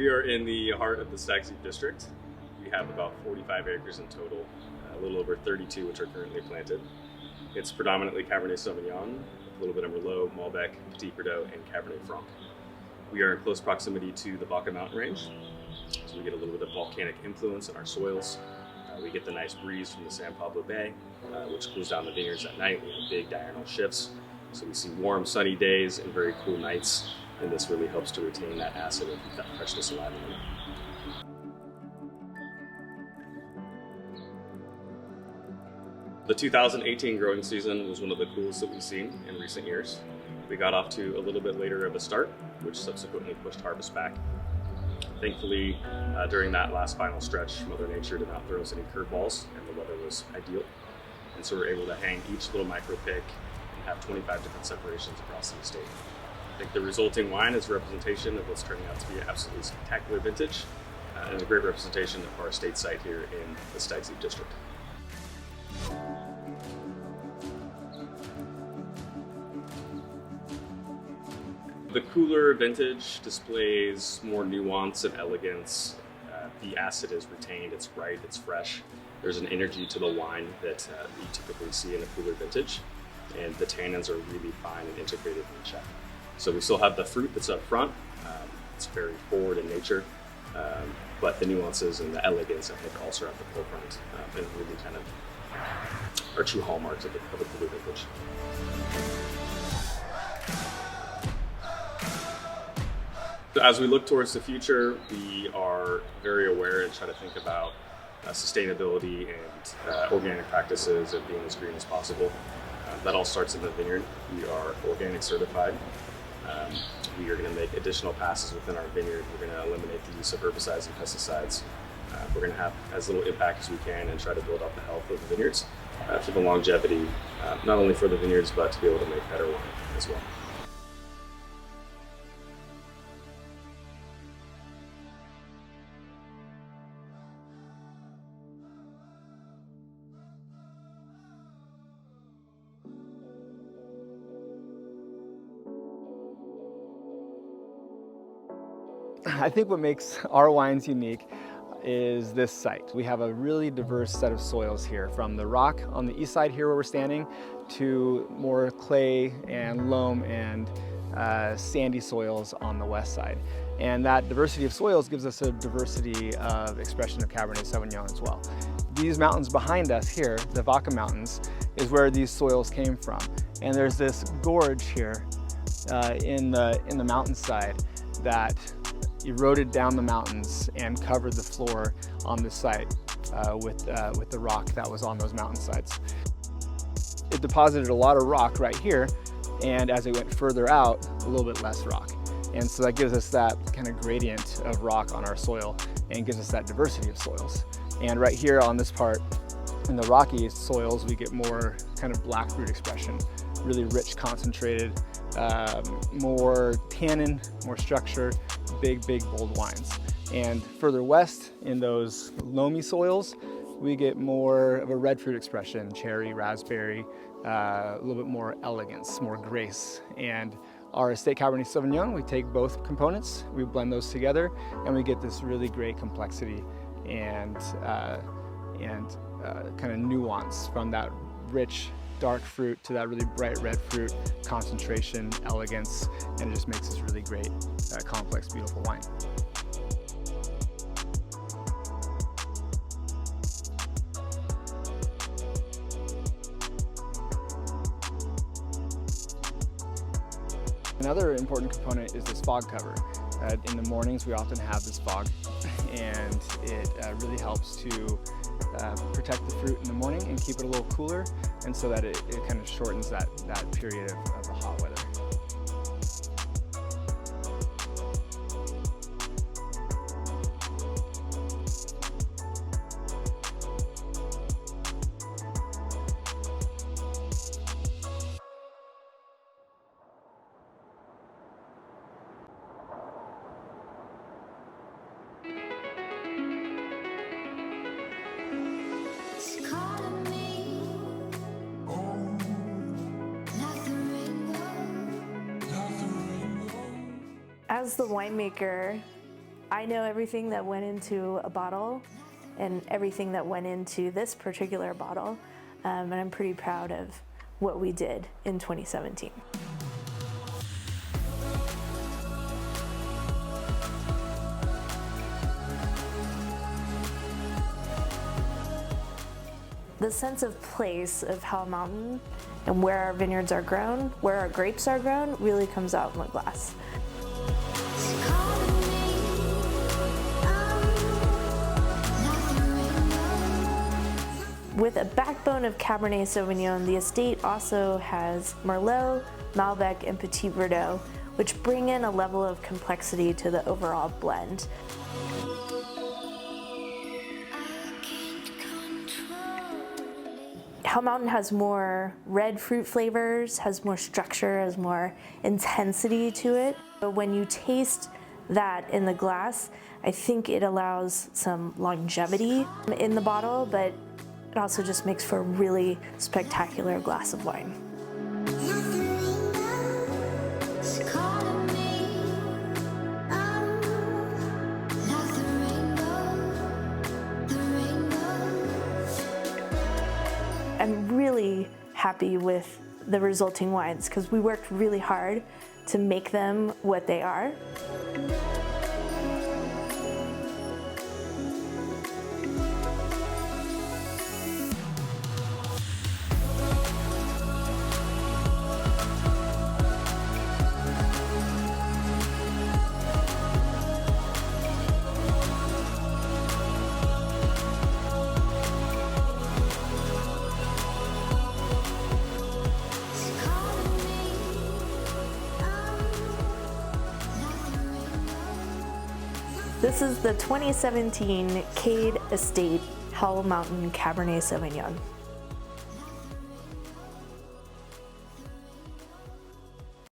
We are in the heart of the Stag's Leap District. We have about 45 acres in total, a little over 32 which are currently planted. It's predominantly Cabernet Sauvignon, a little bit of Merlot, Malbec, Petit Verdot, and Cabernet Franc. We are in close proximity to the Vaca mountain range, so we get a little bit of volcanic influence in our soils. We get the nice breeze from the San Pablo Bay, which cools down the vineyards at night. We have big diurnal shifts, so we see warm, sunny days and very cool nights, and this really helps to retain that acid and keep that freshness alive in it. The 2018 growing season was one of the coolest that we've seen in recent years. We got off to a little bit later of a start, which subsequently pushed harvest back. Thankfully, during that last final stretch, Mother Nature did not throw us any curveballs, and the weather was ideal. And so we were able to hang each little micro pick and have 25 different separations across the estate. I think the resulting wine is a representation of what's turning out to be an absolutely spectacular vintage, and a great representation of our estate site here in the Stag's Leap District. The cooler vintage displays more nuance and elegance. The acid is retained, it's bright, it's fresh. There's an energy to the wine that you typically see in a cooler vintage, and the tannins are really fine and integrated in check. So we still have the fruit that's up front. It's very forward in nature, but the nuances and the elegance, I think, also are at the forefront and really kind of are true hallmarks of a cooler vintage. As we look towards the future, we are very aware and try to think about sustainability and organic practices and being as green as possible. That all starts in the vineyard. We are organic certified. We are going to make additional passes within our vineyard. We're going to eliminate the use of herbicides and pesticides. We're going to have as little impact as we can and try to build up the health of the vineyards for the longevity, not only for the vineyards, but to be able to make better wine as well. I think what makes our wines unique is this site. We have a really diverse set of soils here, from the rock on the east side here where we're standing to more clay and loam and sandy soils on the west side. And that diversity of soils gives us a diversity of expression of Cabernet Sauvignon as well. These mountains behind us here, the Vaca Mountains, is where these soils came from. And there's this gorge here in the mountainside that eroded down the mountains and covered the floor on the site with the rock that was on those mountainsides. It deposited a lot of rock right here, and as it went further out, a little bit less rock. And so that gives us that kind of gradient of rock on our soil and gives us that diversity of soils. And right here on this part, in the rocky soils, we get more kind of black fruit expression, really rich, concentrated, more tannin, more structure, big, bold wines. And further west in those loamy soils, we get more of a red fruit expression, cherry, raspberry, a little bit more elegance, more grace. And our estate Cabernet Sauvignon, we take both components, we blend those together, and we get this really great complexity and kind of nuance from that rich, dark fruit to that really bright red fruit, concentration, elegance, and it just makes this really great, complex, beautiful wine. Another important component is this fog cover. In the mornings, we often have this fog, and it really helps to protect the fruit in the morning and keep it a little cooler, and so that it kind of shortens that period of the hot weather. As the winemaker, I know everything that went into a bottle and everything that went into this particular bottle, and I'm pretty proud of what we did in 2017. The sense of place of Howell Mountain and where our vineyards are grown, where our grapes are grown, really comes out in the glass. With a backbone of Cabernet Sauvignon, the estate also has Merlot, Malbec, and Petit Verdot, which bring in a level of complexity to the overall blend. Howell Mountain has more red fruit flavors, has more structure, has more intensity to it. But when you taste that in the glass, I think it allows some longevity in the bottle, but it also just makes for a really spectacular glass of wine. I'm really happy with the resulting wines because we worked really hard to make them what they are. This is the 2017 CADE Estate Howell Mountain Cabernet Sauvignon.